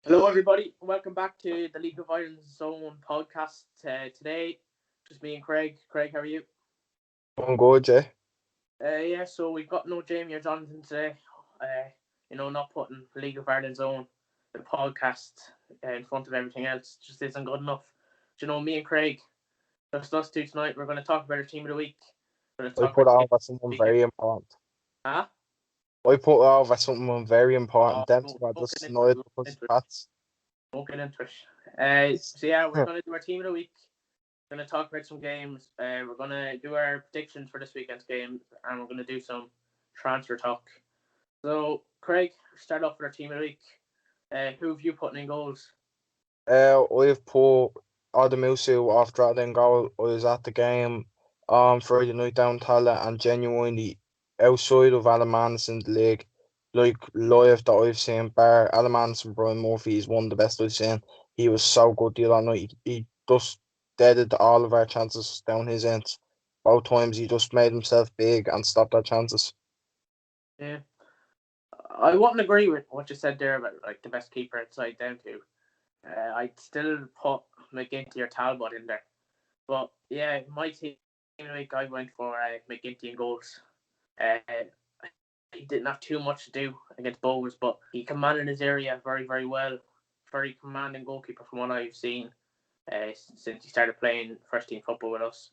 Hello, everybody. Welcome back to the League of Ireland Zone podcast. Today, just me and Craig. Craig, how are you? I'm good, yeah. Yeah, so we've got no Jamie or Jonathan today. Not putting League of Ireland Zone, the podcast, in front of everything else just isn't good enough. Me and Craig, just us two tonight. We're going to talk about our team of the week. We're going to I talk about put the game over something weekend. very important. Huh? I put over something very important. Oh, Them two don't, are don't just get into it. annoyed Don't because get into of it. Pats. Don't get into it. So we're going to do our team of the week. We're going to talk about some games. We're going to do our predictions for this weekend's game, and we're going to do some transfer talk. So, Craig, start off with our team of the week. Who have you putting in goals? I've put Adamusu after that goal. I was at the game Friday night down Tala and genuinely outside of Alamans in the league, like live that I've seen, bar Alamans and Brian Murphy is one of the best I've seen. He was so good the other night. He just deaded all of our chances down his ends. Both times he just made himself big and stopped our chances. Yeah, I wouldn't agree with what you said there about like the best keeper outside down to. I'd still put McGinty or Talbot in there. But yeah, my team of the week, I went for McGinty in goals. Uh, he didn't have too much to do against Bows, but he commanded his area very, very well. Very commanding goalkeeper from what I've seen since he started playing first team football with us.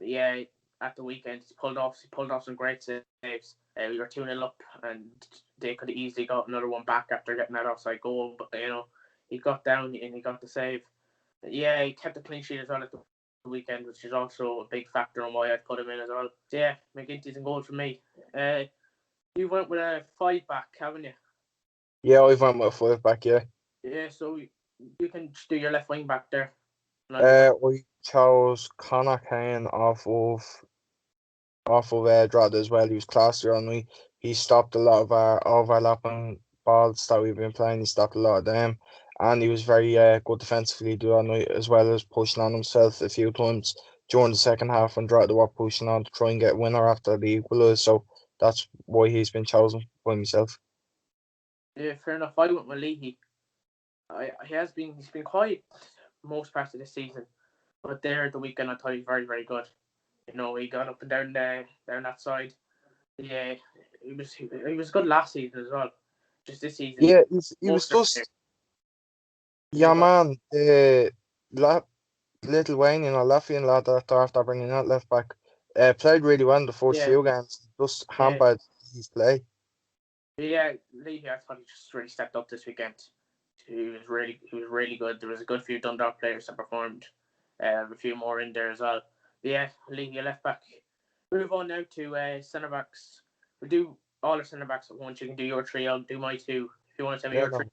Yeah, at the weekend he pulled off some great saves. We were 2-0 up, and they could have easily got another one back after getting that offside goal. But he got down and he got the save. Yeah, he kept the clean sheet as well at the weekend, which is also a big factor on why I put him in as well. So yeah, McGinty's in goal for me. Uh, you went with a five back, haven't you? Yeah, I went with five back, yeah. Yeah, so you can just do your left wing back there, and I'll do my. I chose Connor Kane off of Drogheda as well. He was classy on me. He stopped a lot of our overlapping balls that we've been playing. He stopped a lot of them, and he was very good defensively the other night as well as pushing on himself a few times during the second half when Drogheda were pushing on to try and get a winner after the equaliser. So that's why he's been chosen by myself. Yeah, fair enough. I went with Leahy. He's been quiet most parts of the season, but there at the weekend I thought he was very very good. He got up and down that side. Yeah, he was good last season as well. Just this season, Yeah, he was most of the just yeah, yeah, man. La Latvian lad that after bringing that left back, played really well in the first yeah, few games. Just yeah, hampered his play. yeah. Leahy, I thought he just really stepped up this weekend. He was really good. There was a good few Dundalk players that performed. A few more in there as well. But yeah, Leahy left back. Move on now to centre backs. We do all our centre backs at once. You can do your three. I'll do my two. If you want to tell me Yeah, your three.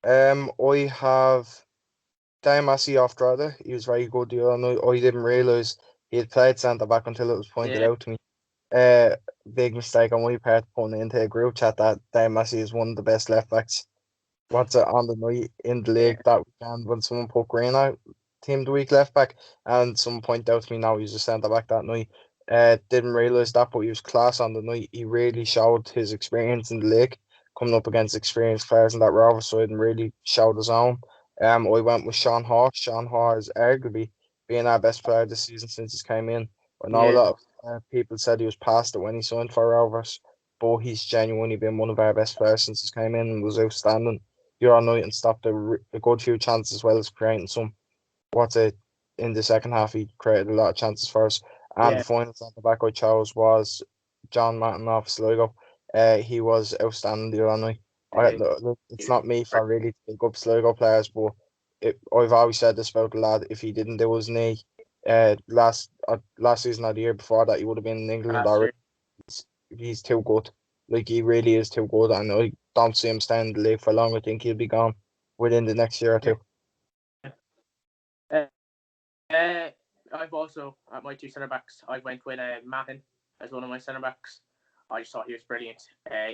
no. I have Massey off Drogheda. He was very good the other night. I didn't realise he had played centre back until it was pointed Yeah, out to me. Uh, Big mistake on my part putting it into a group chat that Massey is one of the best left backs. What's it on the night in the yeah, league that weekend when someone put Green out, team of the week left back, and someone pointed out to me now he's a centre back that night. Didn't realise that, but he was class on the night. He really showed his experience in the league, coming up against experienced players in that Rover side, and really showed his own. I went with Sean Haw. Sean Haw is arguably being our best player this season since he came in. I know a yeah, lot of people said he was past it when he signed for Rovers, but he's genuinely been one of our best players since he came in and was outstanding the other night and stopped a good few chances as well as creating some. What's it in the second half? He created a lot of chances for us. And the yeah, final centre back I chose was John Martin off Sligo. He was outstanding the other night. yeah. It's not me for really to pick up Sligo players, but I've always said this about the lad. If he didn't do his knee, last season or the year before that, he would have been in England Last already. year. He's too good. Like he really is too good, and I don't see him staying in the league for long. I think he'll be gone within the next year or Yeah. two. Uh, I've also at my two centre backs. I went with Mahin as one of my centre backs. I just thought he was brilliant.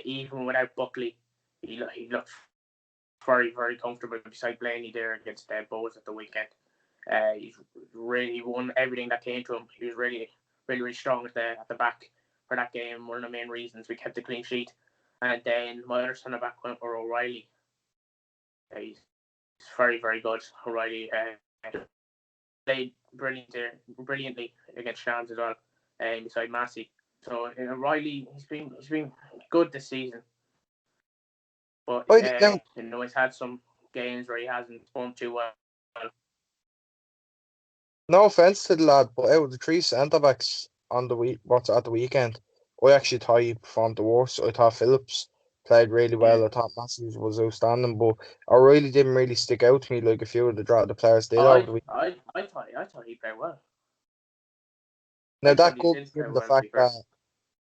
Even without Buckley, he looked very very comfortable beside Blaney there against Bows at the weekend. He's really won everything that came to him. He was really, really, really strong at the back for that game. One of the main reasons we kept the clean sheet. And then my other centre back went for O'Reilly. He's very, very good. O'Reilly played brilliantly against Shams as well, beside Massey. So O'Reilly, he's been good this season, but Now, he's had some games where he hasn't performed too well. no offense to the lad, but out of the three centre backs on the what's at the weekend, I actually thought he performed the worst. I thought Phillips played really Yeah. well. I thought Matthews was outstanding, but O'Reilly didn't really stick out to me like a few of the players did over the week. I thought he played well. Now I thought that he could be did play given the well, to be fact fair.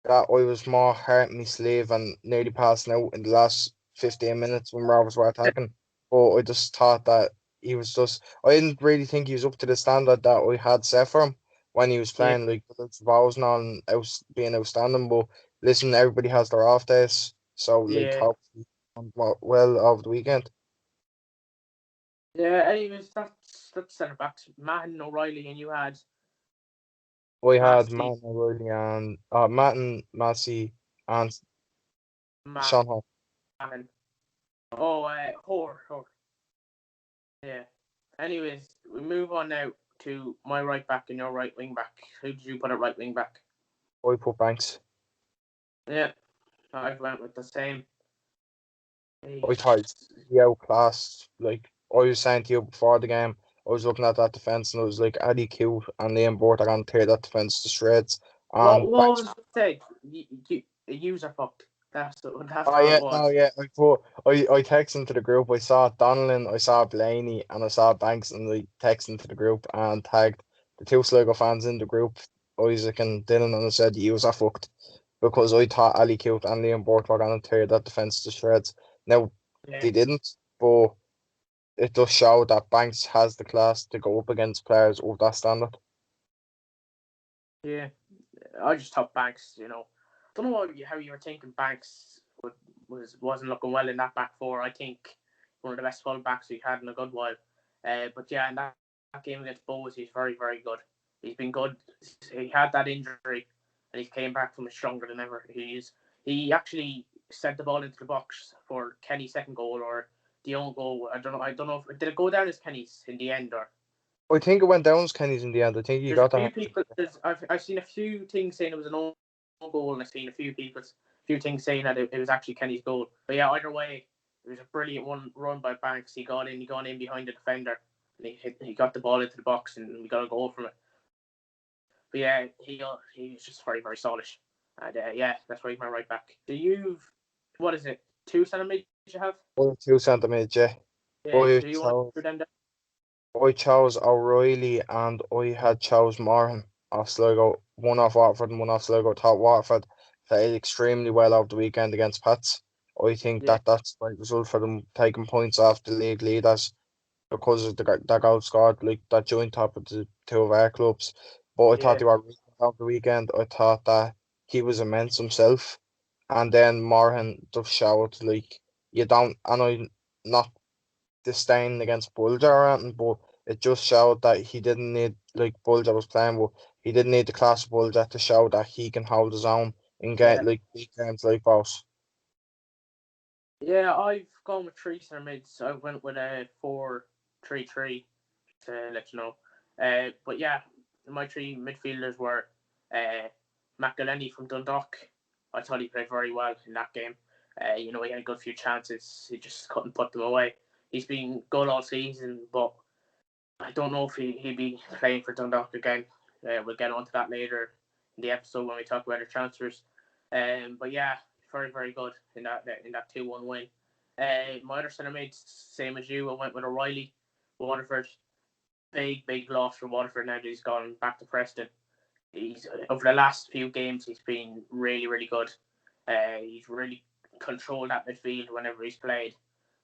that I was more hurt in my sleeve and nearly passing out in the last 15 minutes when Rovers were attacking. But I just thought that he was just, I didn't really think he was up to the standard that I had set for him when he was Yeah, playing like the likes of Osnan and being outstanding. But listen, everybody has their off days. So, like, yeah, hopefully, he went well over the weekend. yeah. Anyways, that's centre backs. Matt O'Reilly, and you had I had Massey, Matt O'Reilly and Matt and Massey and Matt, Sean Hall. and Hoare. Yeah. Anyways, we move on now to my right back and your right wing back. Who did you put at right wing back? I put Banks. Yeah, I went with the same. I thought he outclassed. Like I was saying to you before the game, I was looking at that defense and I was like, Eddie Q and Liam Board are going to tear that defense to shreds. And What was it said? User fucked. That's oh all it yeah, no, was. yeah. I texted into the group. I saw Donnellan, I saw Blaney, and I saw Banks, and I texted into the group and tagged the two Sligo fans in the group, Isaac and Dylan, and I said, "You are fucked," because I thought Ali Cute and Liam Board were going to tear that defense to shreds. Now Yeah, they didn't, but it does show that Banks has the class to go up against players of that standard. yeah. I just thought Banks. Don't know how you were thinking Banks wasn't looking well in that back four. I think one of the best full backs we've had in a good while. But yeah, in that game against Bows, he's very, very good. He's been good. He had that injury, and he came back from it stronger than ever. He actually sent the ball into the box for Kenny's second goal or the own goal. I don't know. Did it go down as Kenny's in the end or? I think it went down as Kenny's in the end. I think he There's a got the few hand. people. I've seen a few things saying it was an own goal, and I've seen a few things saying that it was actually Kenny's goal. But yeah, either way, it was a brilliant one run by Banks. He got in behind the defender, and he got the ball into the box, and we got a goal from it. But yeah, he was just very, very solid. And yeah, that's why he's my right back. What is it? 2 centimeters you have? 2 centimeters, yeah. Yeah. I Do you want to chose, go down there? I chose O'Reilly and I had chose Moran off Sligo, one off Watford and one off Sligo. Thought Watford played extremely well over the weekend against Pats. I think Yeah, that's the right result for them taking points off the league leaders because of that goal scored, like that joint top of the two of our clubs. But I thought yeah, they were really good over the weekend. I thought that he was immense himself. And then Moran just showed like you don't, and I'm not disdain against Bulger or anything, but it just showed that he didn't need, like Bulger was playing, but he didn't need the class of Bulger to show that he can hold his own in yeah. get like big games like boss. Yeah, I've gone with three center mids. I went with a 4-3-3 to let you know. But yeah, my three midfielders were McElhenney from Dundalk. I thought he played very well in that game. He had a good few chances. He just couldn't put them away. He's been good all season, but I don't know if he'd be playing for Dundalk again. We'll get onto that later in the episode when we talk about the transfers. But yeah, very, very good in that 2-1 win. My other centre mates, same as you, I went with O'Reilly. Waterford, big loss for Waterford now that he's gone back to Preston. He's over the last few games he's been really, really good. He's really controlled that midfield whenever he's played.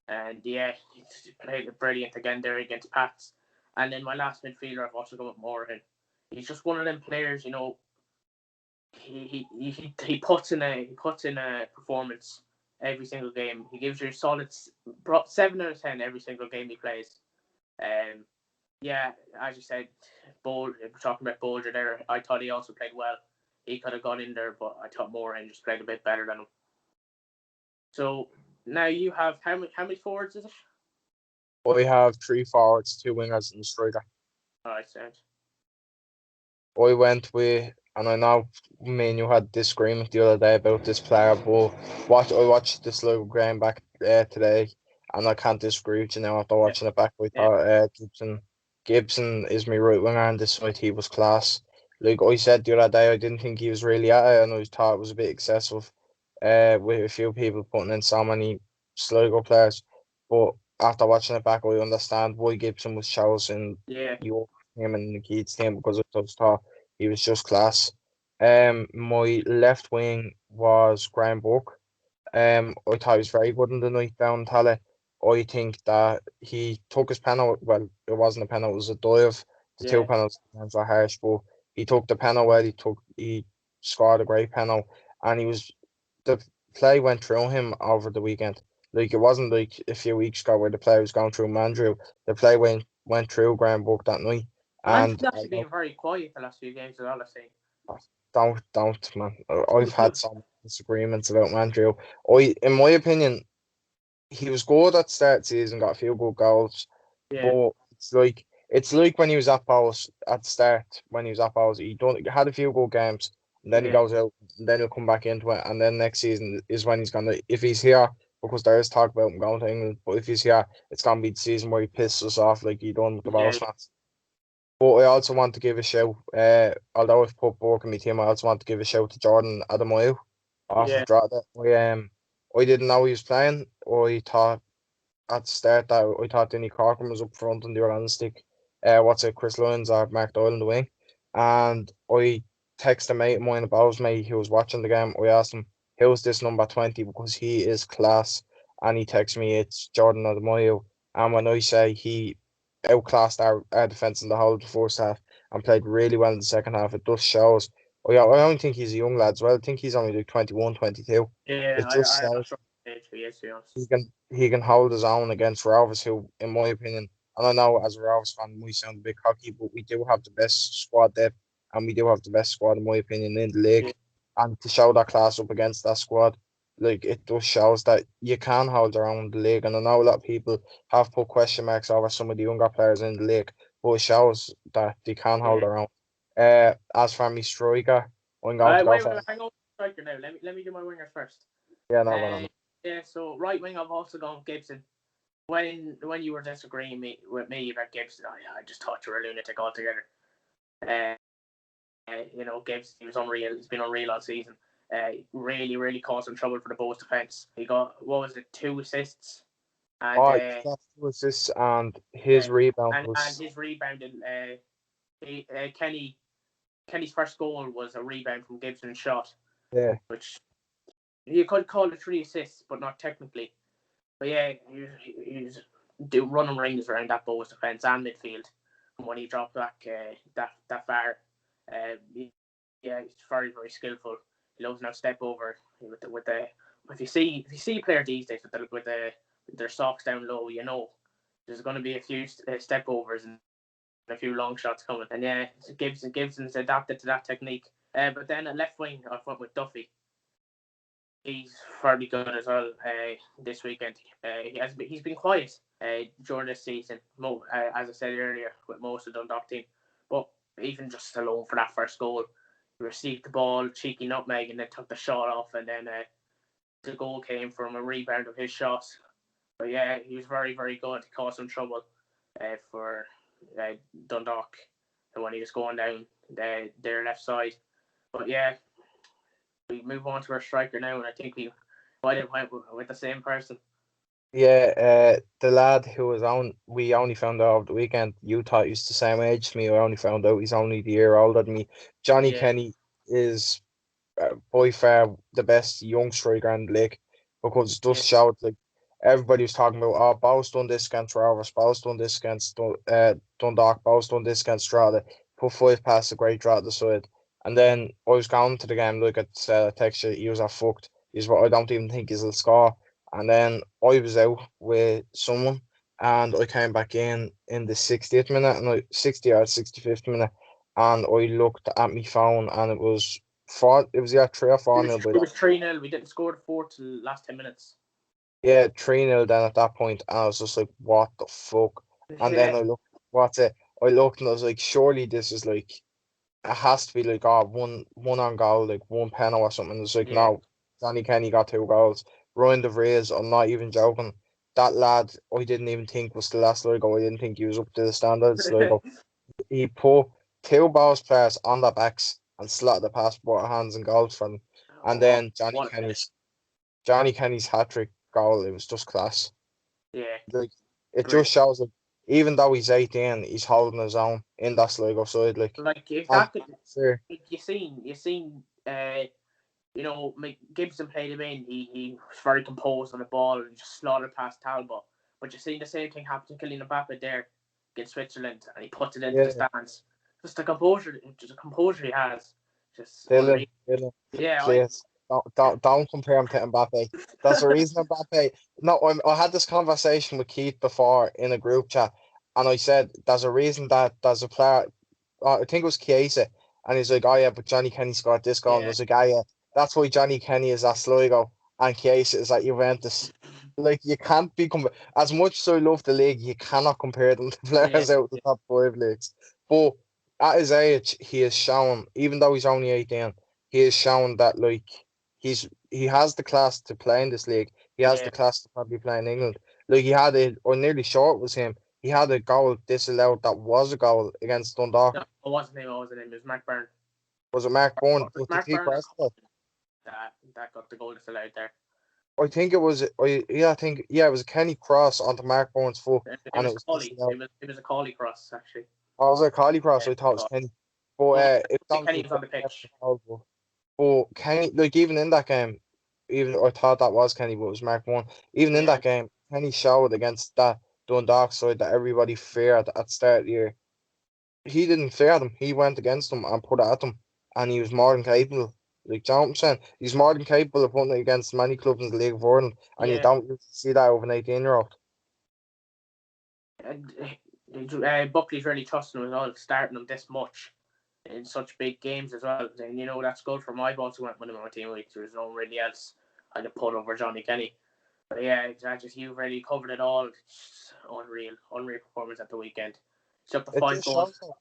And yeah, he's played brilliant again there against Pats. And then my last midfielder, I've also gone with Moran. He's just one of them players, he puts in a performance every single game. He gives you a solid 7 out of 10 every single game he plays. Um, yeah, as you said, we're talking about Bolger there. I thought he also played well. He could have gone in there, but I thought Moran just played a bit better than him. So now you have how many forwards is it? I have 3 forwards, 2 wingers, and a striker. Alright, sound. I went with, and I know me and you had disagreement the other day about this player, but I watched this little game back today, and I can't disagree with you now after Yeah, watching it back. I yeah, thought Gibson is my right winger, and this night he was class. Like I said the other day, I didn't think he was really at it, and I thought it was a bit excessive. With a few people putting in so many Sligo players, but after watching it back, I understand why Gibson was chosen. yeah, You him and the Keats team because I just thought he was just class. My left wing was Graham Burke. I thought he was very good in the night down Tally. I think that he took his penalty. Well, it wasn't a penalty; it was a dive. The two yeah. penalties were harsh, but he took the penalty well. He scored a great penalty, and the play went through him over the weekend. Like it wasn't like a few weeks ago where the play was going through Mandrew. The play went through Graham Burke that night, and Manchester I actually been very quiet the last few games, as well, I think. don't man. I've had some disagreements about Mandrew. In my opinion, he was good at start of the season, got a few good goals, Yeah, but it's like when he was at Palace at the start, when he was at Palace, he had a few good games, and then he yeah, goes out, and then he'll come back into it, and then next season is when he's gonna, if he's here, because there is talk about him going to England, but if he's here, it's gonna be the season where he pisses us off like he done with the yeah, Palace fans. But I also want to give a shout, although I've put Bork in my team, I also want to give a shout to Jordan Adamoyu off of yeah, Drogheda. I didn't know he was playing. I thought at the start that I thought Denny Corcoran was up front and they were on the stick. Chris Lyons or Mark Doyle in the wing. And I texted a mate of mine, a Bowes mate who was watching the game. I asked him, who's this number 20? Because he is class. And he texted me, it's Jordan Adamoyu. And when I say he outclassed our defence in the whole of the first half and played really well in the second half, it just shows. Oh yeah, I only think he's a young lad as well. I think he's only like 21, 22. yeah. It just I'm not shows sure what age he is, to be honest. he can hold his own against Rovers, who, in my opinion, and I know as a Rovers fan, we sound a bit cocky, but we do have the best squad depth, and we do have the best squad, in my opinion, in the Yeah, league. And to show that class up against that squad, like it just shows that you can hold your own in the league. And I know a lot of people have put question marks over some of the younger players in the league, but it shows that they can hold yeah. their own. As for me striker, I'm going to go Wait, for hang on, striker now. Let me do my wingers first. yeah, no, no, Uh, no. yeah. So right wing, I've also gone Gibson. When you were disagreeing with me about Gibson, I just thought you were a lunatic altogether. Uh, Gibson, he was unreal. He's been unreal all season. Really, really caused some trouble for the Bows defense. He got, what was it, 2 assists, and Oh, he got 2 assists, and his yeah, rebound and was his rebounding. Kenny's first goal was a rebound from Gibson's shot, yeah. which you could call it 3 assists, but not technically. But yeah, he was doing running rings around that Bows defense and midfield. And when he dropped back that far, yeah, he's very, very skillful. He loves now step over with the. If you see a player these days with their socks down low, there's going to be a few step overs and a few long shots coming. And yeah, Gibson's adapted to that technique. But then at left wing, I went with Duffy. He's fairly good as well this weekend. He's been quiet during this season, as I said earlier, with most of the Dundalk team. But even just alone for that first goal, he received the ball, cheeky nutmeg, and then took the shot off, and then the goal came from a rebound of his shot. But yeah, he was very, very good. He caused some trouble for Dundalk when he was going down their left side. But yeah, we move on to our striker now, and I think we might have went with the same person. Yeah, the lad who was on, we only found out over the weekend. You thought he's the same age as me. I only found out he's only the year older than me. Johnny Yeah, Kenny is by far the best young striker in the league because it yeah, just showed like everybody was talking about, oh, Bow's done this against Rovers, Bow's done this against Dundalk, Bow's done this against Strata, put 5 past a great draw at the side. And then I was going to the game, look at texture, he was a fucked. He's what I don't even think he'll score. And then I was out with someone and I came back in the 60th minute and 60 or 65th minute and I looked at my phone and it was 3 or 4 nil by it that. was 3-0. We didn't score the fourth till last 10 minutes. Yeah, 3-0 then at that point, and I was just like, what the fuck? And then Yeah. I looked and I was like, surely this is like, it has to be like, oh, one on goal, like one penalty or something. It's like, Yeah. no, Johnny Kenny got 2 goals. Ryan de Vries, I'm not even joking. That lad, I didn't even think was the last Sligo. I didn't think he was up to the standards. Sligo. He put 2 balls players on the backs and slotted the pass both hands and goals from them. And Oh, then what a finish. Johnny Kenny's hat trick goal, it was just class. Yeah. Like it Great. just shows that even though he's 18, he's holding his own in that Sligo side. Like, Like if and that could, fair. you seen, Gibson played him in. He was very composed on the ball and just slaughtered past Talbot. But you seen the same thing happen to Kylian Mbappe there against Switzerland, and he puts it into the Yeah, stands. Just the composure he has, just unreal. Dylan, Yeah, please don't compare him to Mbappe. That's the reason Mbappe. No, I had this conversation with Keith before in a group chat, and I said there's a reason that there's a player. I think it was Chiesa, and he's like, "Oh yeah, but Johnny Kenny scored this goal." And yeah, there's a guy, yeah, that's why Johnny Kenny is at Sligo and Chiesa is at Juventus. Like you can't be as much as I love the league, you cannot compare them to yeah, players out of the top 5 leagues. But at his age, he has shown, even though he's only 18, he has shown that like he has the class to play in this league. He has yeah. the class to probably play in England. Like he had it, or nearly sure it was him. He had a goal disallowed that was a goal against Dundalk. No, it wasn't him. It wasn't him. It was Mark Byrne. Was it Mark It Bourne? was But did Mark he Byrne or cross it? that got the goal disallowed there. I think it was. I think yeah, it was a Kenny cross onto Mark Bourne's foot, It and it was was Coley. disallowed. It was a Coley cross actually. I was like Carly Cross. Yeah, I thought it was Kenny, but no, it was Kenny obviously was on the pitch. But Kenny, like even in that game, even I thought that was Kenny, but it was Mark One. Even in Yeah, that game, Kenny showed against that Dundalk side that everybody feared at the start of the year. He didn't fear them. He went against them and put it at them, and he was more than capable. Like, do you know what I'm saying? He's more than capable of putting it against many clubs in the League of Ireland, and you yeah. don't usually see that over an 18-year-old. And Buckley's really trusting him as well, starting him this much in such big games as well. And that's good for my boss who went with him on my team week. There's no really else I could put over Johnny Kenny. But yeah, you've really covered it all. It's unreal performance at the weekend. It's up to It five just goals. shows that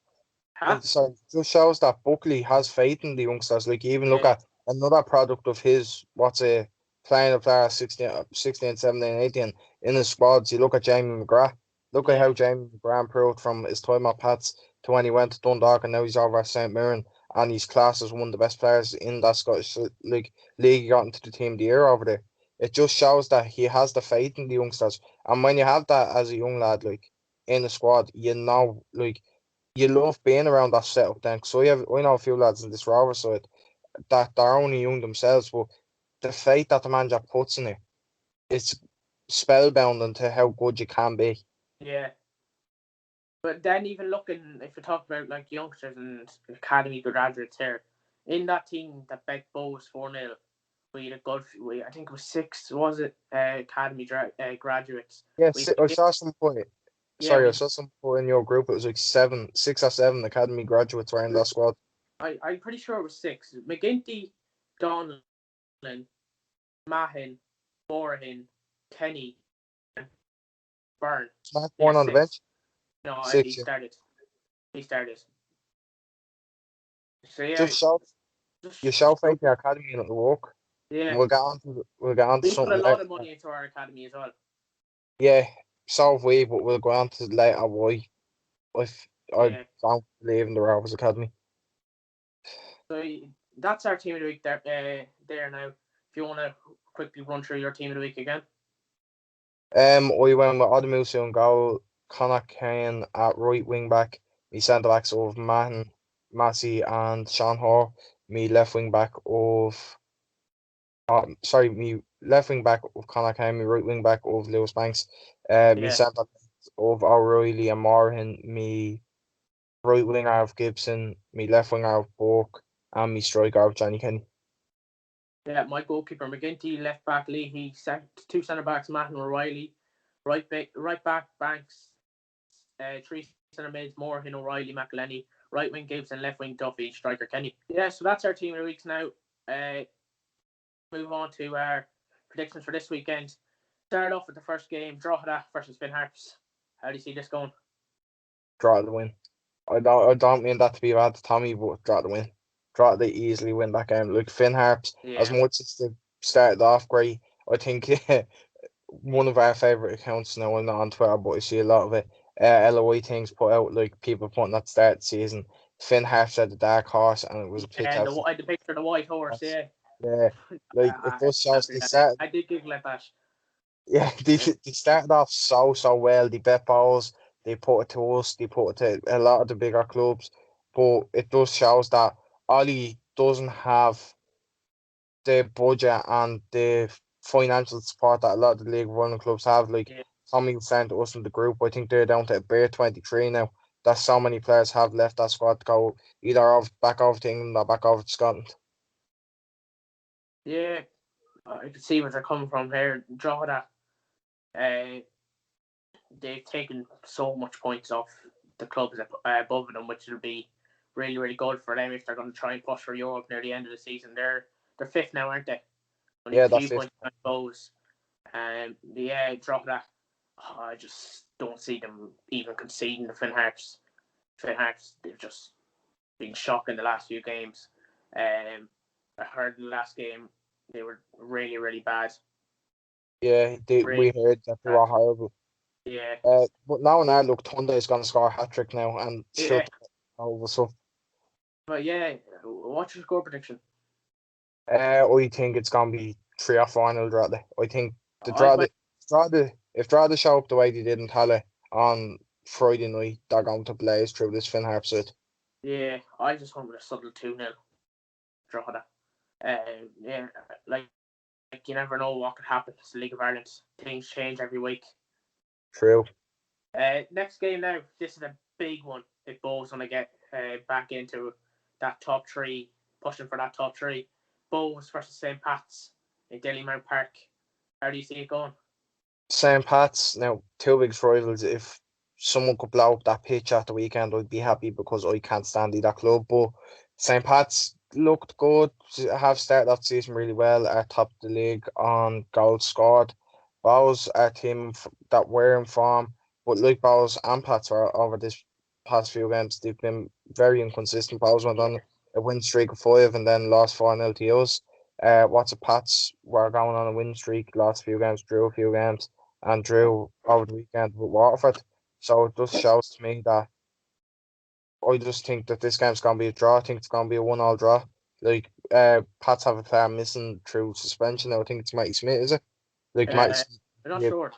Huh? just shows that Buckley has faith in the youngsters. Like, you even look Yeah, at another product of his, playing a player 16, 17, 18 in his squads. You look at Jamie McGrath. Look at yeah, how Jamie McGrath improved from his time at Pats to when he went to Dundalk, and now he's over at St. Mirren, and he's classed as one of the best players in that Scottish league. He got into the team of the year over there. It just shows that he has the faith in the youngsters, and when you have that as a young lad, like in the squad, like you love being around that setup then. So I know a few lads in this Rover side that they're only young themselves, but the faith that the manager puts in it, it's spellbound to how good you can be. yeah. But then even looking, if you talk about like youngsters and academy graduates here, in that team that beat Bows 4-0, we had a good, I think it was six, was it, academy graduates. We Yes, I yeah, saw some point. yeah, Sorry, I we saw some point in your group. It was like 6 or 7 academy graduates were in that squad. I'm pretty sure it was six. McGinty, Donlan, Mahin, Morahan, Kenny, Byrne. Smack Yeah, one on the six. bench. No, he 6, yeah. started. He started. So yeah, Just show you just show faith in the academy and it'll work. And yeah. we'll get on to We put a something lot of later. money into our academy as well. Yeah, so have we, but we'll go on to later why. If I Yeah. don't believe in the Rovers Academy. So that's our team of the week there now. If you want to quickly run through your team of the week again. We went with Odamusu in goal, Connor Kane at right wing back, me centre backs of Massey and Sean Hoare, me left wing back of me left wing back of Connor Kane, me right wing back of Lewis Banks, me Yeah. centre backs of O'Reilly and Morgan, me right winger of Gibson, me left winger of Burke, and me striker of Johnny Kenny. Yeah, my goalkeeper McGinty, left back Leahy, two centre backs Matt and O'Reilly, right back Banks, three centre mids Moorhan, O'Reilly, McElhenney, right wing Gibson, left wing Duffy, striker Kenny. Yeah, so that's our team of the weeks now. Move on to our predictions for this weekend. Start off with the first game, Drogheda versus Finn Harps. How do you see this going? Draw the win. I don't mean that to be bad to Tommy, but draw the win. Draw they easily win that game. Look, Finn Harps, as Yeah. much as they started off great, I think one of our favourite accounts now, I'm not on Twitter, but I see a lot of it. LOI things put out, like people putting at the start of the season. Finn Harps had the dark horse, and it was a pick And out. the picture of the white horse, yeah. Yeah, like it does show they started. I did giggle at that. Yeah, they started off so well. They bet balls. They put it to us. They put it to a lot of the bigger clubs. But it does shows that Ollie doesn't have the budget and the financial support that a lot of the league running clubs have. Like Yeah. Tommy was saying to us in the group, I think they're down to a bare 23 now. That so many players have left that squad to go either back over to England or back over to Scotland. Yeah, I can see where they're coming from here. Drogheda, they've taken so much points off the clubs above them, which will be really, really good for them if they're going to try and push for Europe near the end of the season. They're fifth now, aren't they? Only Yeah, 2 that's points it. on goals. Yeah, Drogheda, I just don't see them even conceding the Finn Harps. Finn Harps, they've just been shocking the last few games. I heard in the last game they were really, really bad. Yeah, we Really heard that they bad. were horrible. Yeah. But now and now, look, Tunde is going to score a hat trick now and Yeah. shut over. So, But yeah, what's your score prediction? I think it's going to be 3 or 4-0 Drogheda. I think I if Drogheda show up the way they did in Tala on Friday night, they're going to blaze through this Finn Harp side. Yeah, I just went with a subtle 2-0 Drogheda. Yeah, like you never know what could happen. It's the League of Ireland. Things change every week. True. Next game now. This is a big one. If Bow's gonna get back into that top three, pushing for that top three. Bow's versus St. Pat's in Dalymount Park. How do you see it going? St. Pat's now, two big rivals. If someone could blow up that pitch at the weekend, I'd be happy because I can't stand either club. But St. Pat's looked good, have started that season really well, are top of the league on goals scored. Bows are a team that were in form, but like Bows and Pats are over this past few games, they've been very inconsistent. Bows went on a win streak of 5 and then lost 4-0 to us. What's a Pats were going on a win streak, lost a few games, drew a few games and drew over the weekend with Waterford. So it just shows to me that I just think that this game's gonna be a draw. I think it's gonna be a 1-1 draw. Like Pats have a player missing through suspension now. I think it's Matty Smith, is it? Like Matty Smith, I'm not yeah, sure.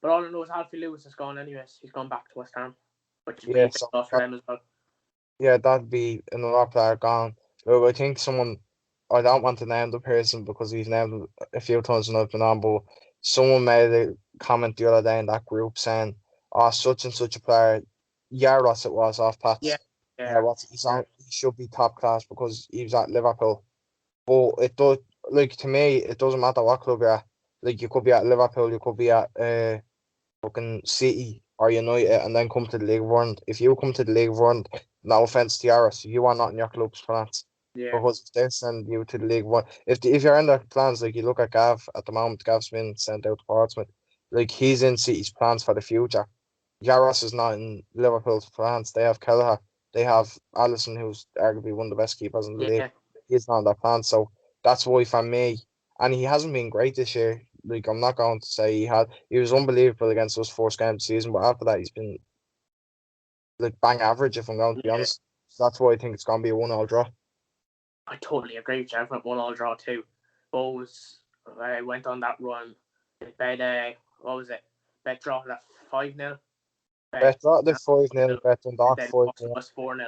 But all I know is Alfie Lewis is gone anyways. He's gone back to West Ham, which would be yeah, a big so loss for them as well. yeah, that'd be another player gone. But I think someone, I don't want to name the person because we've named him a few times and I've been on, but someone made a comment the other day in that group saying, "Oh, such and such a player, Yaros it was off Yeah, Pats. yeah, He should be top class because he was at Liverpool. But it does, like to me, it doesn't matter what club you're at. Like you could be at Liverpool, you could be at fucking City or United and then come to the League of Ireland. If you come to the League of Ireland, no offense to Yaris, you are not in your club's plans. yeah, Because they're sending you to the League of Ireland. If you're in their plans, like you look at Gav at the moment, Gav's been sent out to Portsmouth. Like he's in City's plans for the future. Yaros is not in Liverpool's plans. They have Kelleher. They have Allison, who's arguably one of the best keepers in the league. yeah. He's not in their plans. So that's why for me, and he hasn't been great this year. Like I'm not going to say he was unbelievable against us first game of the season, but after that he's been like bang average if I'm going to be Yeah. honest. So that's why I think it's gonna be a 1-1 draw. I totally agree with you. I've went 1-1 draw too. Bowes went on that run. They bet what was it? Bet draw at 5-0. Bet draw the 5-0, bet on And that then 5-1. was 4-0,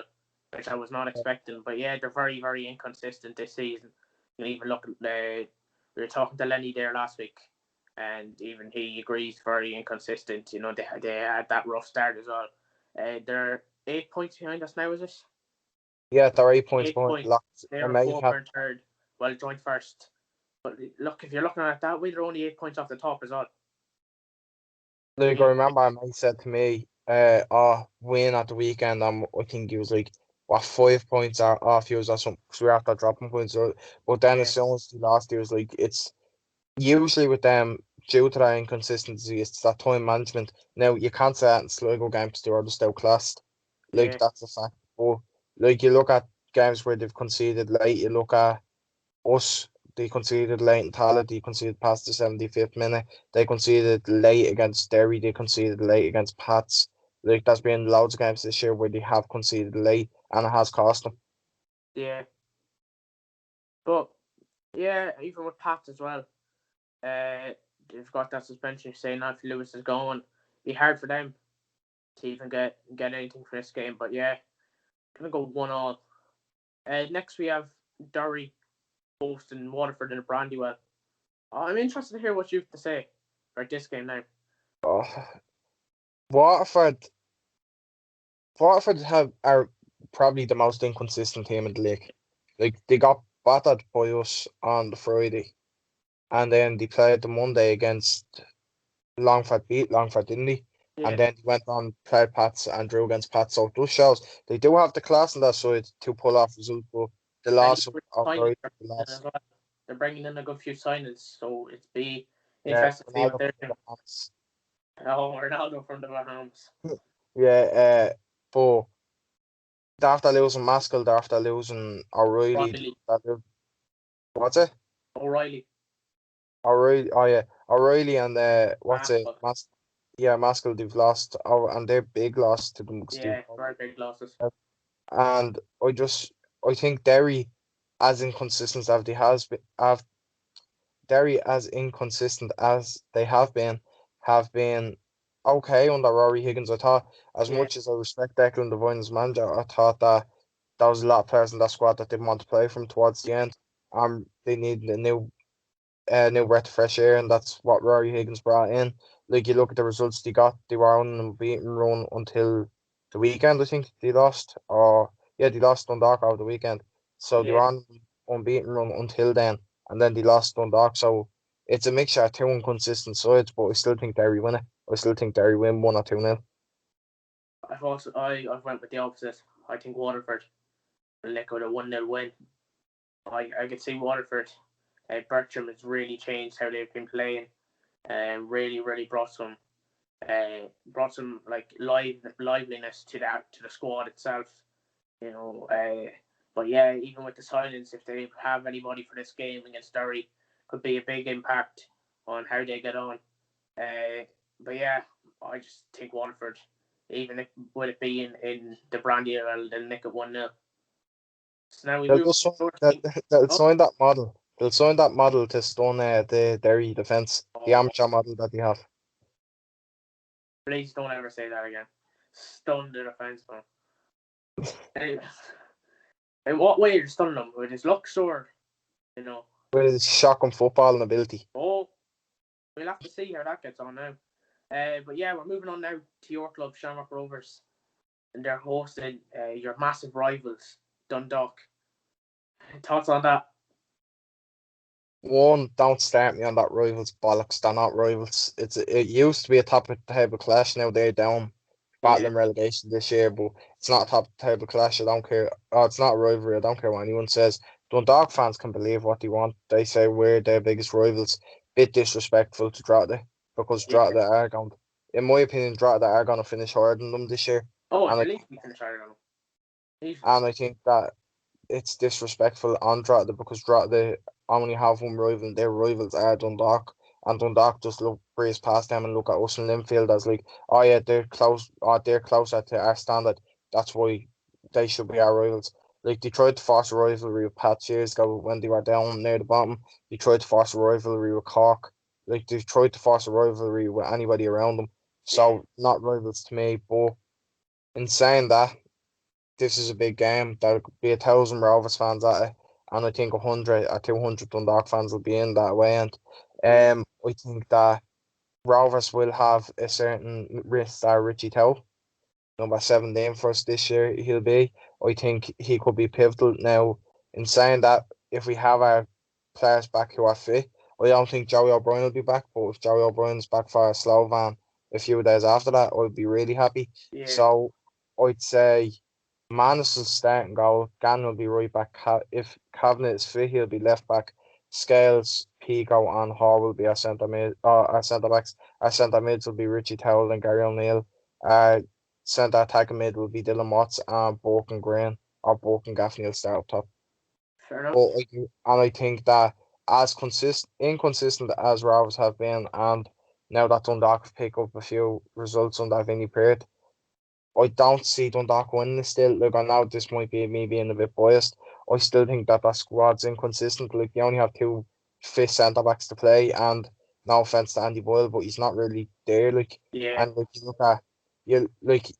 which I was not expecting. But yeah, they're very, very inconsistent this season. You know, even look at we were talking to Lenny there last week, and even he agrees very inconsistent. You know, they had that rough start as well. They're 8 points behind us now, is it? Yeah, they're 8 points 8 behind. points. They They're may 4 have and third. Well, joint first. But look, if you're looking at it that way, they're only 8 points off the top as well. like I remember a mate said to me, win at the weekend. I think he was like, what 5 points are off you or something. So we after dropping points. But then as soon as he lost, he was like, it's usually with them due to that inconsistency, it's that time management. Now you can't say that in Sligo games they were just outclassed. Like Yeah, that's a fact. But like you look at games where they've conceded late, you look at us, they conceded late in Tala, they conceded past the 75th minute, they conceded late against Derry, they conceded late against Pats. Like there's been loads of games this year where they have conceded late and it has cost them. yeah. But yeah, even with Pat as well, they've got that suspension. Saying now if Lewis is gone, be hard for them to even get anything for this game. But yeah, gonna go 1-1. Next we have Derry hosting Waterford in a Brandywell. I'm interested to hear what you have to say about this game now. Oh, Waterford are probably the most inconsistent team in the league. Like they got battered by us on the Friday, and then they played the Monday against Longford, beat Longford, didn't they? Yeah, And then they went on played Pats and drew against Pats. So it just shows they do have the class on that side to pull off results. But the and loss of signings Friday, are the bringing in loss, as well. They're bringing in a good few signings, so it's be yeah, interesting to see what Ronaldo they're from doing. the Bahamas. Oh, Ronaldo from the Bahamas. Yeah, but after losing Maskell, after losing O'Reilly, O'Reilly. what's it? O'Reilly. O'Reilly, oh yeah, O'Reilly and what's it? Maskell. Yeah, Maskell, they've lost, and they're big loss to them because Yeah, very big losses. and I think Derry, as inconsistent as they has been, Derry as inconsistent as they have been okay under Rory Higgins. I thought, as Yeah, much as I respect Declan Devine as manager, I thought that there was a lot of players in that squad that didn't want to play from towards the end. They need a new breath of fresh air, and that's what Rory Higgins brought in. Like you look at the results they got, they were on an unbeaten run until the weekend. I think they lost, or yeah, they lost Dundalk over the weekend. So they yeah. were on an unbeaten run until then, and then they lost Dundalk. So it's a mixture of two inconsistent sides, but I still think Derry win it. I still think Derry win 1 or 2-0. I went with the opposite. I think Waterford will let go the 1-0 win. I could see Waterford. Bertram has really changed how they've been playing, and really brought some like liveliness to the squad itself. You know, but yeah, even with the signings, if they have anybody for this game against Derry, could be a big impact on how they get on. But yeah, I just think Waterford, even if with it being in the Brandy, they'll nick it 1-0. So now we They'll move just sign, to they'll, team. they'll Oh, sign that model. They'll sign that model to stone the Derry defence, the oh, amateur model that they have. please don't ever say that again. Stunned the defence, man. Anyway, in what way are you stunning him? With his looks or, you know? With his shocking footballing ability. Oh, we'll have to see how that gets on now. But yeah, we're moving on now to your club, Shamrock Rovers, and they're hosting your massive rivals, Dundalk. Thoughts on that? One, don't start me on that rivals bollocks. They're not rivals. It used to be a top of the table clash. Now they're down Yeah, battling relegation this year, but it's not a top of the table clash. I don't care. Oh, it's not a rivalry. I don't care what anyone says. Dundalk fans can believe what they want. They say we're their biggest rivals. Bit disrespectful to Drogheda because yeah. Drogheda are going. In my opinion, Drogheda are going to finish higher than them this year, Oh, and you're I leaving finish higher than him. Easily. and I think that it's disrespectful on Drogheda because Drogheda only have one rival, and their rivals are Dundalk. And Dundalk just look breeze past them and look at us in Linfield as like, oh yeah, they're close, oh, they're closer to our standard. That's why they should be our rivals. Like they tried to force a rivalry with Pats years ago when they were down near the bottom. They tried to force a rivalry with Cork. Like they tried to force a rivalry with anybody around them. Yeah, So not rivals to me. But in saying that, this is a big game. There'll be 1,000 Rovers fans at it, and I think 100 or 200 Dundalk fans will be in that way. And yeah, I think that Rovers will have a certain risk that Richie Towe, number 17 for us this year, he'll be. I think he could be pivotal. Now, in saying that, if we have our players back who are fit, I don't think Joey O'Brien will be back, but if Joey O'Brien's back for a slow van a few days after that, I'll be really happy. yeah, So I'd say Manus will start and go. Gann will be right back. If Kavanagh is fit, he'll be left back. Scales, Pico and Hall will be our centre mid, our centre backs. Our centre mids will be Richie Towell and Gary O'Neill. Centre attacking mid will be Dylan Watts and Burke and Green, or Burke and Gaffney will start up top. Fair enough. But I think that as inconsistent as Rovers have been, and now that Dundalk have picked up a few results under Vinny Peart, I don't see Dundalk winning still. Look, I know this might be me being a bit biased. I still think that squad's inconsistent. Like, you only have two fit centre backs to play, and no offense to Andy Boyle, but he's not really there. Like, Yeah, and like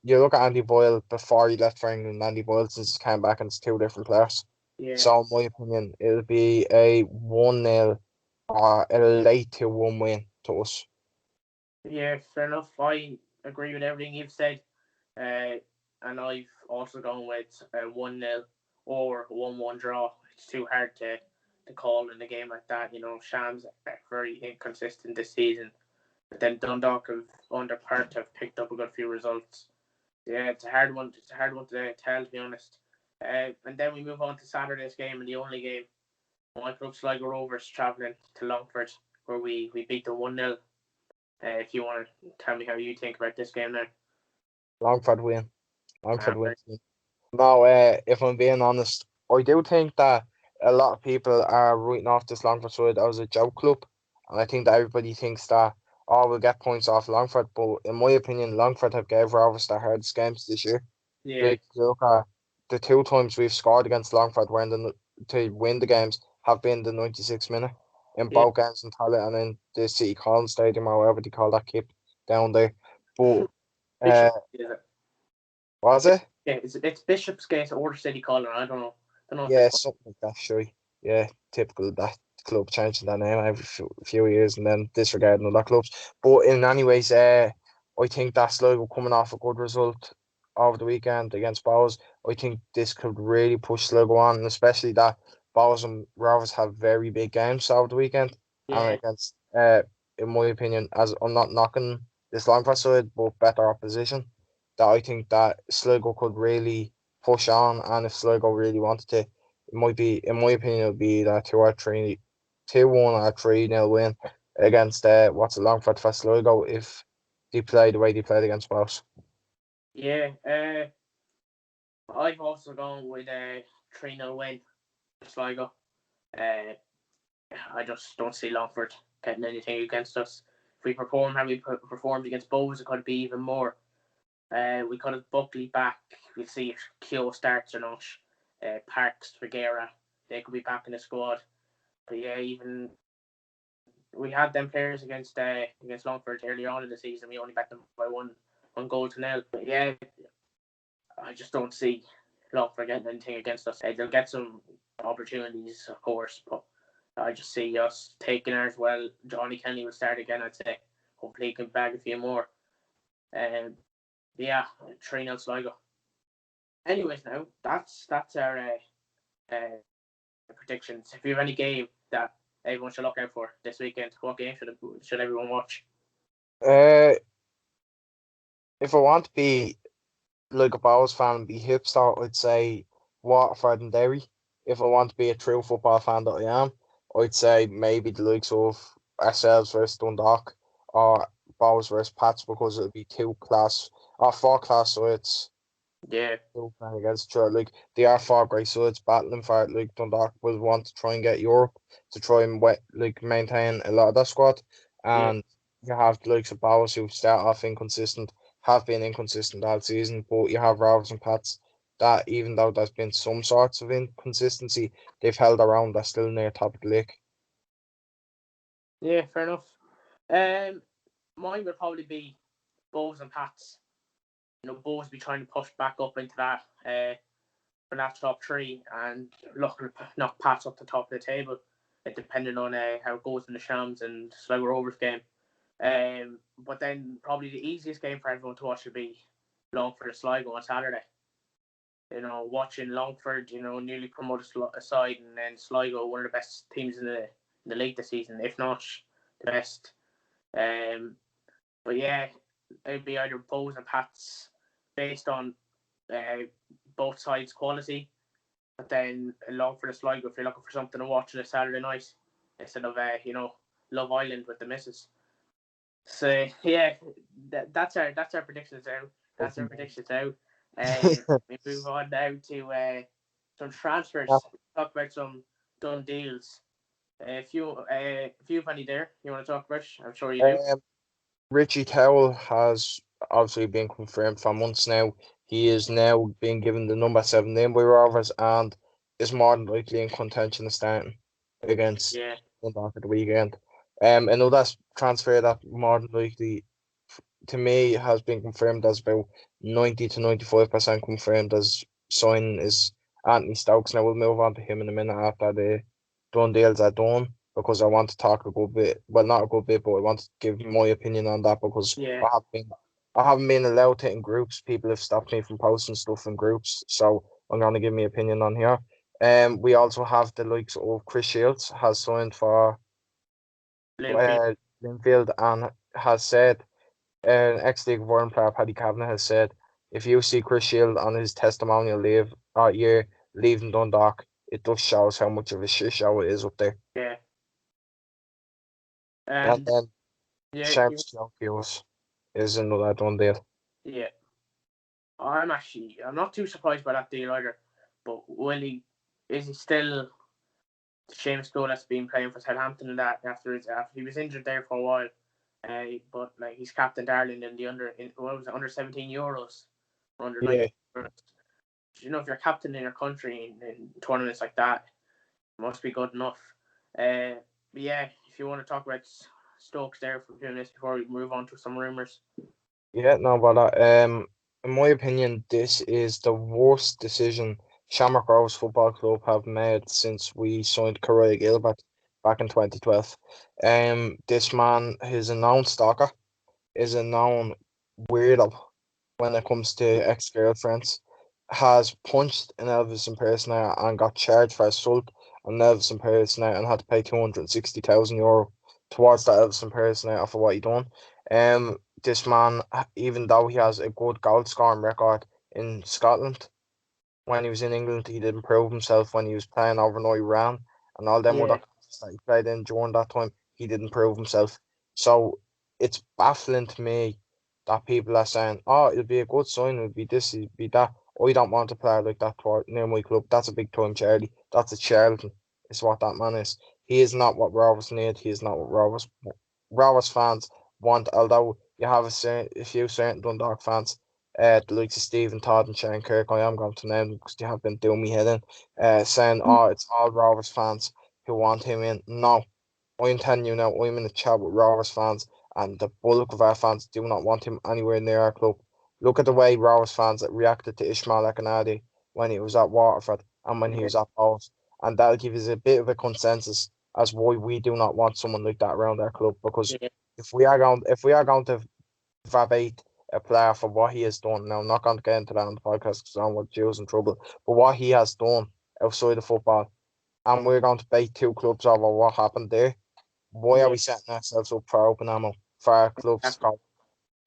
you look at Andy Boyle before he left for England, and Andy Boyle since he came back, and it's two different players. yeah, So, in my opinion, it'll be a 1-0 or a late 2-1 win to us. yeah. Fair enough. I agree with everything you've said. And I've also gone with a 1-0 or 1-1 draw. It's too hard to call in a game like that. You know, Shams are very inconsistent this season. But then Dundalk have, under part, have picked up a good few results. Yeah, it's a hard one. It's a hard one to tell, to be honest. And then we move on to Saturday's game, and the only game. My club, Sligo Rovers, travelling to Longford, where we beat them 1-0. If you want to tell me how you think about this game now. Longford win. Longford Very win. No, if I'm being honest, I do think that a lot of people are writing off this Longford side as a joke club, and I think that everybody thinks that we'll get points off Longford. But in my opinion, Longford have gave Rovers their hardest games this year. Yeah, Like, look at the two times we've scored against Longford when to win the games have been the 96th minute in yeah. both games in Tallaght and in the City Collins Stadium or whatever they call that keep down there. But Bishop, uh, is it? was it? Yeah, it's Bishopsgate or City Collar. I don't know. Don't know if Yeah, it's called. something like that, sure. Yeah, typical of that club changing their name every few years and then disregarding other clubs. But in any ways, I think that Sligo coming off a good result over the weekend against Bowes, I think this could really push Sligo on, and especially that Bowes and Rovers have very big games over the weekend. And Yeah, against, in my opinion, as I'm not knocking this Longford side, but better opposition, that I think that Sligo could really push on, and if Sligo really wanted to, it might be, in my opinion, it would be that 2-1 or 3-0 win against what's it, Longford for Sligo if they play the way they played against Bows. yeah. I've also gone with a 3-0 win for Sligo. Uh, I just don't see Longford getting anything against us. If we perform how we performed against Bowes, it could be even more. We could have Buckley back. We'll see if Keogh starts or not. Parks, Figuera, they could be back in the squad. But yeah, even we had them players against Longford earlier on in the season. We only bet them by one goal to nil. But yeah, I just don't see Longford getting anything against us. They'll get some opportunities, of course, but I just see us taking ours. Well, Johnny Kenny will start again, I'd say. Hopefully he can bag a few more. Yeah, 3-0 Sligo. Anyways, now that's our predictions. If you have any game that everyone should look out for this weekend, what game should everyone watch? Uh, if I want to be like a Bowes fan and be hipster, I'd say Waterford and Derry. If I want to be a true football fan that I am, I'd say maybe the likes of ourselves versus Dundalk or Bowes versus Pats because it'll be two class or four class sides Yeah, still playing against each other. Like, they are four great sides battling for it. Like, Dundalk will want to try and get Europe to try and maintain a lot of that squad. yeah, And you have the likes of Bowers who start off inconsistent, have been inconsistent all season, but you have Rovers and Pats that, even though there's been some sorts of inconsistency, they've held around. They're still near top of the league. yeah. Fair enough. Um, Mine would probably be Bows and Pats. You know, Bows be trying to push back up into that for that top three and look knock Pats up the top of the table, depending on how it goes in the Shams and Sligo Rovers game. But then probably the easiest game for everyone to watch would be Longford Sligo on Saturday. You know, watching Longford, you know, newly promoted side, and then Sligo, one of the best teams in the league this season, if not the best. Um, but yeah, it'd be either Bows and Pats based on uh, both sides' quality. But then Longford or Sligo, if you're looking for something to watch on a Saturday night, instead of Love Island with the missus. So yeah, that's our predictions out. That's our predictions out. We move on now to some transfers. Talk about some done deals. If you have any there you want to talk about, I'm sure you do. Richie Towell has obviously been confirmed for months now. He is now being given the number 7 name by Rovers and is more than likely in contention of starting against Yeah, Dundalk at the weekend. Another transfer that more than likely to me has been confirmed as about 90 to 95% confirmed as signing is Anthony Stokes. Now we'll move on to him in a minute after the done deals are done because I want to talk a good bit. Well, not a good bit, but I want to give my opinion on that because yeah, I haven't been allowed to in groups. People have stopped me from posting stuff in groups, so I'm gonna give my opinion on here. We also have the likes of Chris Shields has signed for Linfield. Linfield and has said ex-League of Ireland player Paddy Kavanagh has said, if you see Chris Shield on his testimonial leave that year leaving Dundalk, it just shows how much of a shit show it is up there. Yeah, And and then yeah, Sharps Jokios is another done deal. yeah. I'm not too surprised by that deal either. But is he still Seamus Cole that's been playing for Southampton and that after he was injured there for a while. But like he's captained Ireland in the under 17 Euros or under Yeah, 19 Euros. If you're captain in your country in tournaments like that, it must be good enough. But yeah, if you want to talk about Stokes there for a few minutes before we move on to some rumours. yeah, no, but in my opinion, this is the worst decision Shamrock Rovers Football Club have made since we signed Corey Gilbert back in 2012. This man is a known stalker, is a known weirdo when it comes to ex-girlfriends, has punched an Elvis impersonator and got charged for assault on an Elvis impersonator and had to pay €260,000 towards that Elvis impersonator for what he done. This man, even though he has a good goal scoring record in Scotland, when he was in England, he didn't prove himself when he was playing over in Iran and all them other Yeah, countries that he played in during that time. He didn't prove himself. So it's baffling to me that people are saying, "Oh, it'll be a good sign. It'll be this. It'll be that." I don't want a player like that near my club. That's a big time charity. That's a charlatan. Is what that man is. He is not what Rovers need. He is not what Rovers fans want. Although you have a few certain Dundalk fans the likes of Stephen Todd and Shane Kirk, I am going to name them because they have been doing me head in, saying, "Oh, it's all Rovers fans who want him in." No, I'm telling you now, I'm in a chat with Rovers fans, and the bulk of our fans do not want him anywhere near our club. Look at the way Rovers fans reacted to Ishmael Akanadi when he was at Waterford and when he yeah, was at Bows, and that'll give us a bit of a consensus as why we do not want someone like that around our club. Because yeah, if we are going to verbate a player for what he has done. Now, I'm not going to get into that on the podcast because I don't want Jules in trouble. But what he has done outside of football, and we're going to bait two clubs over what happened there. Why are yeah. we setting ourselves up for open ammo for our clubs to Exactly, go?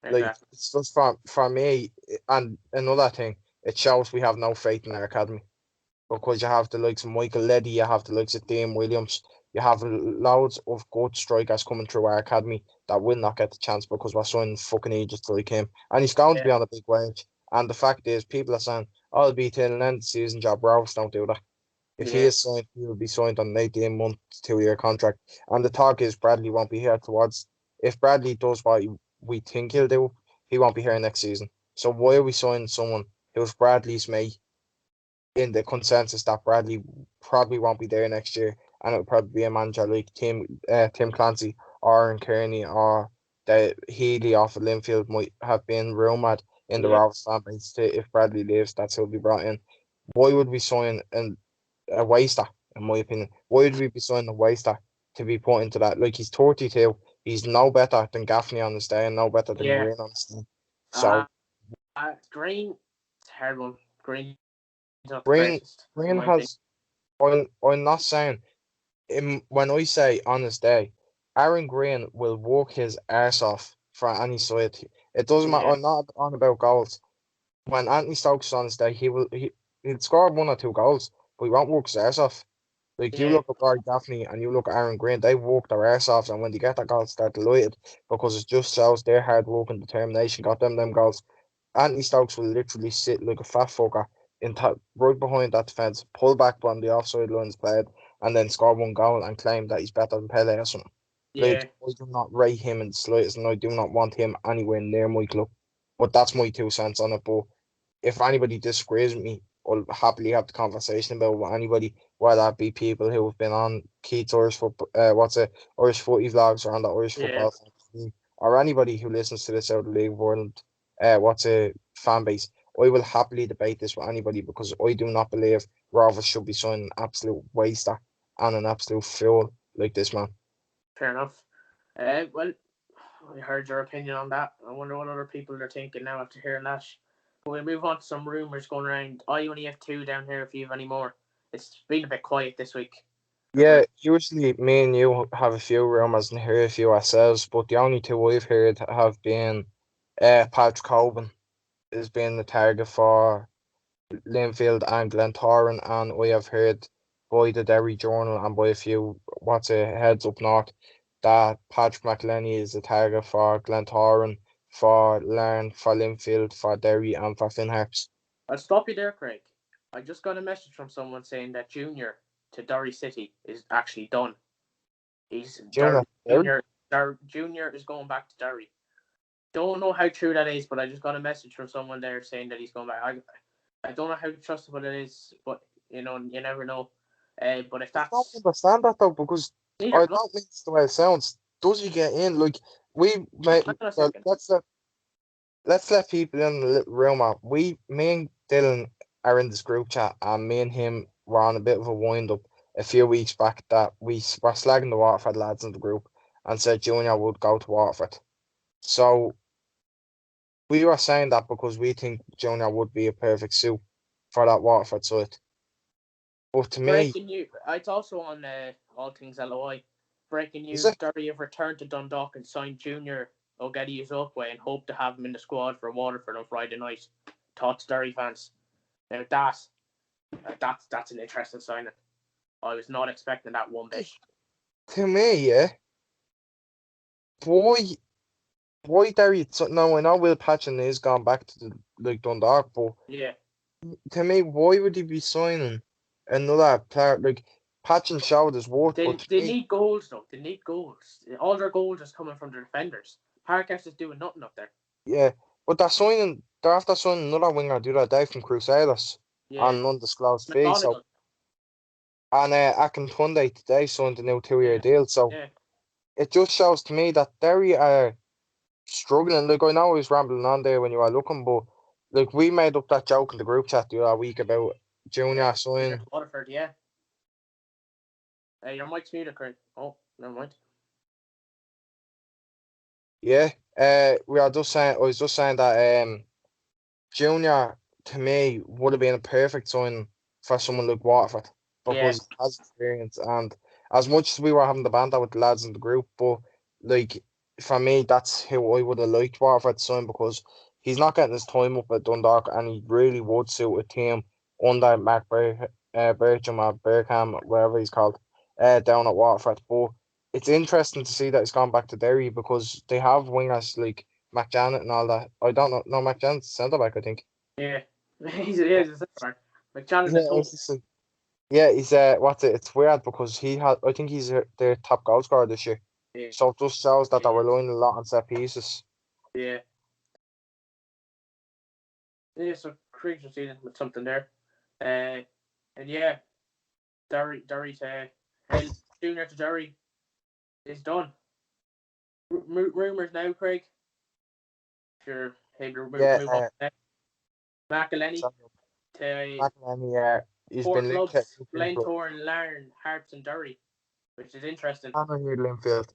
Like, exactly. it's just for me, and another thing, it shows we have no faith in our academy because you have the likes of Michael Leddy, you have the likes of Dean Williams, you have loads of good strikers coming through our academy that will not get the chance because we're signing fucking Egypt like him. And he's going to Yeah, be on a big wage. And the fact is, people are saying, "Oh, it'll be till an end of the season job." Rovers don't do that. If he yeah, is signed, he will be signed on an 18-month, 2-year contract. And the talk is Bradley won't be here towards. If Bradley does what we think he'll do, he won't be here next season. So why are we signing someone who's Bradley's mate in the consensus that Bradley probably won't be there next year, and it'll probably be a manager like Tim Clancy or Aaron Kearney or the Healy off of Linfield might have been rumoured in the yeah, Rovers fan base to if Bradley leaves, that's who'll be brought in. Why would we sign a waster, in my opinion? Why would we be signing a waster to be put into that? Like, he's 32, he's no better than Gaffney on his day and no better than yeah. Green on his day. Uh, So Green, it's a hard one. Green's not the Green greatest, in Green my opinion. has I'm not saying when I say on his day, Aaron Green will work his ass off for any side. It doesn't matter. Yeah, I'm not on about goals. When Anthony Stokes is on his day, he'll score 1 or 2 goals, but he won't work his ass off. Like you Yeah, look at Rory Gaffney and you look at Aaron Green, they worked their ass off, and when they get that goal, they're delighted because it just shows their hard work and determination got them goals. Anthony Stokes will literally sit like a fat fucker right behind that defence, pull back when the offside line's played, and then score one goal and claim that he's better than Pele or something. yeah, Like, I do not rate him in the slightest, and I do not want him anywhere near my club. But that's my 2 cents on it. But if anybody disagrees with me, I'll happily have the conversation about it with anybody, whether that be people who have been on Keith's Irish football, Irish footy vlogs or on the Irish yeah, football team, or anybody who listens to this out of the League of Ireland, fan base. I will happily debate this with anybody because I do not believe Rovers should be signing an absolute waster and an absolute fool like this man. fair enough. Well, I heard your opinion on that. I wonder what other people are thinking now after hearing that. But we'll move on to some rumours going around. I only have two down here if you have any more. It's been a bit quiet this week. Yeah, usually me and you have a few rumours and hear a few ourselves, but the only two I've heard have been Patrick Coban has been the target for Linfield and Glentoran, and we have heard by the Derry Journal and by a few heads up north that Patrick McElhenney is the target for Glentoran, for Larne, for Linfield, for Derry, and for Finn Harps. I'll stop you there, Craig. I just got a message from someone saying that Junior to Derry City is actually done. He's Junior, Derry? Junior is going back to Derry. Don't know how true that is, but I just got a message from someone there saying that he's going back. I don't know how trustable it is, but you never know. But if I don't that's understand that though, because neither, I don't think it's the way it sounds. Does he get in? Like we, hang mate, on a well, second. let's let people in the little room up. Me and Dylan are in this group chat, and me and him were on a bit of a wind up a few weeks back that we were slagging the Waterford lads in the group and said Junior would go to Waterford. So we were saying that because we think Junior would be a perfect suit for that Waterford side. But to me, Breaking news. It's also on All Things LOI. Breaking is news: it? Derry have returned to Dundalk and signed Junior O'Getty Uzokwe and hope to have him in the squad for Waterford on Friday night. Thoughts, Derry fans? Now that's an interesting signing. I was not expecting that one bit. To me, yeah. Why why Derry? So, no, I know Will Patchen is gone back to Dundalk, but Yeah, to me, why would he be signing another player? Like Patchen showed his worth, but to they me, need goals though. They need goals. All their goals is coming from the defenders. Parkhouse is doing nothing up there. yeah. But they're after signing another winger the other day from Crusaders on Yeah, an undisclosed fee. So McGonigal. and Akintunde today signed a new 2 year Yeah, deal. So yeah. it just shows to me that Derry are struggling. Like I know I was rambling on there when you were looking, but like we made up that joke in the group chat the other week about Junior Junior signing. to Waterford. Yeah. Your mic's muted, Craig. Oh, never mind. Yeah, we are just saying. I was just saying that Junior to me would have been a perfect sign for someone like Waterford Yeah, because he has experience, and as much as we were having the banter with the lads in the group, but like for me, that's who I would have liked Waterford to sign because he's not getting his time up at Dundalk, and he really would suit a team under Mark Bircham or Berkham, whatever he's called, down at Waterford. But it's interesting to see that he's gone back to Derry because they have wingers like McJanet and all that. I don't know. No, McJanet's centre back, I think. yeah. He's a centre back. McChannon Yeah, is it's goal. just like, yeah, he's what's it? It's weird because he had. I think he's their top goal scorer this year. Yeah, So it just shows that they're yeah, relying a lot on set pieces. yeah. Yeah, so Craig's just dealing with something there. And yeah, Derry to Junior to Derry is done. Rumours now, Craig. If you're able to Yeah, move on to that. McElhenney so to McElhenney, he's four been linked to clubs: Linfield, but Glentoran, Larne, Harps, and Derry, which is interesting. I haven't heard Linfield.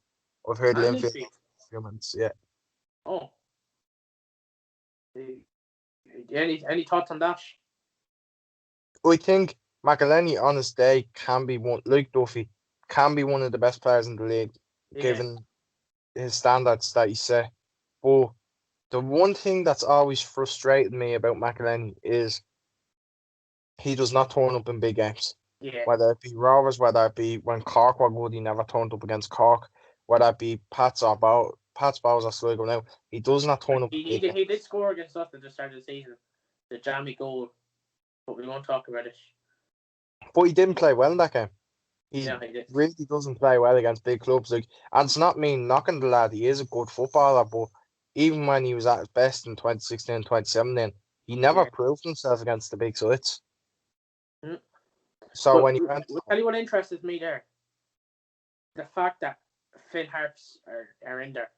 I've heard And Linfield Linfield. humans. Yeah, Oh, any thoughts on that? I think McElhenney on his day can be one like Duffy, can be one of the best players in the league, Yeah, given his standards that he set. But the one thing that's always frustrated me about McElhenney is he does not turn up in big games. Yeah. Whether it be Rovers, whether it be when Cork were good, he never turned up against Cork. Whether it be Pats Bowles or Sligo now, he does not turn Like up he big did, games. he did score against us at the start of the season, the jammy goal, but we won't talk about it. But he didn't play well in that game. He No, he did. really doesn't play well against big clubs. Like, and it's not me knocking the lad. He is a good footballer, but even when he was at his best in 2016, 2017, he never Yeah. proved himself against the big sides. Mm. So But when he went, we'll tell you what interests me there: the fact that Finn Harps are in there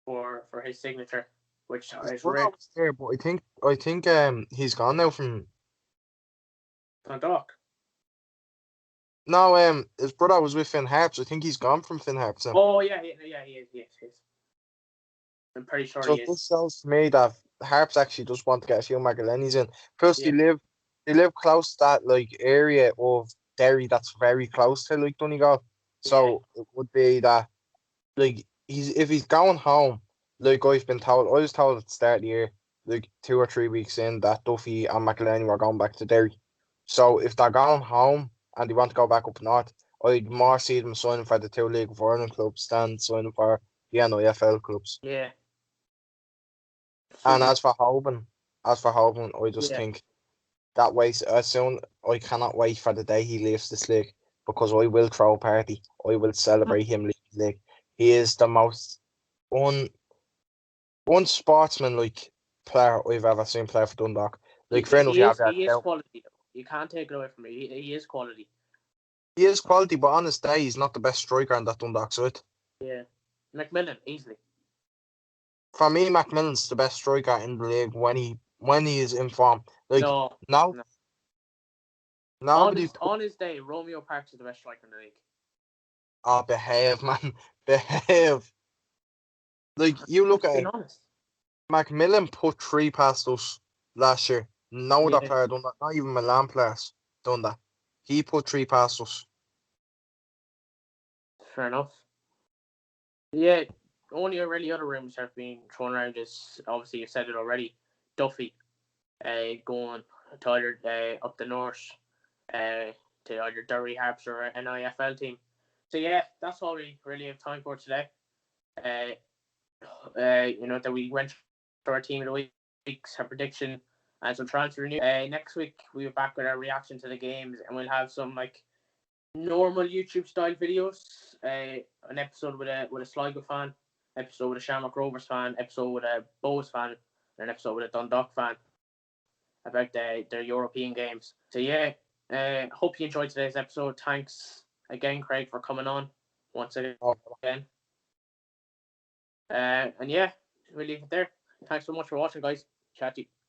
for his signature, which his is brother red was there, but I think he's gone now from. on Dock. No, his brother was with Finn Harps. I think he's gone from Finn Harps now. Oh yeah, yeah, he is. I'm pretty sure he So is. this tells me that Harps actually just want to get a few Magdalenis in. Plus, Yeah, they live close to that like area of Derry that's very close to like Donegal. yeah, So it would be that like if he's going home, like I've been told, I was told at the start of the year, like 2 or 3 weeks in, that Duffy and McElhenney were going back to Derry. So if they're going home and they want to go back up north, I'd more see them signing for the two League of Ireland clubs than signing for the NIFL clubs. yeah. And Super. as for Hoban, I just Yeah. think that waits as soon. I cannot wait for the day he leaves this league because I will throw a party. I will celebrate him leaving the league. He is the most un unsportsmanlike player I've ever seen play for Dundalk. Like fair enough, He you have is that he is doubt. quality though. You can't take it away from me. He is quality. He is quality, but on his day, he's not the best striker on that Dundalk side. Yeah. McMillan easily. For me, Macmillan's the best striker in the league when he is in form. Like No, now, no. nobody put On his day, Romeo Parks is the best striker in the league. behave, man, behave. Like you I'm look just at being it, honest. Macmillan put three past us last year. No other Yeah, player done that. Not even Milan players done that. He put three past us. fair enough. Yeah, only really other rumors have been thrown around is obviously you said it already. Duffy, going to either up the north, to either Derry Harps or NIFL team. So yeah, that's all we really have time for today. Uh, that we went through our team of the weeks, our prediction, and some transfer news. Next week we'll be back with our reaction to the games, and we'll have some like normal YouTube style videos. An episode with a Sligo fan, episode with a Shamrock Rovers fan, episode with a Bows fan, and an episode with a Dundalk fan about their European games. So yeah, hope you enjoyed today's episode. Thanks again, Craig, for coming on once again. And yeah, we'll leave it there. Thanks so much for watching, guys. Chat to you.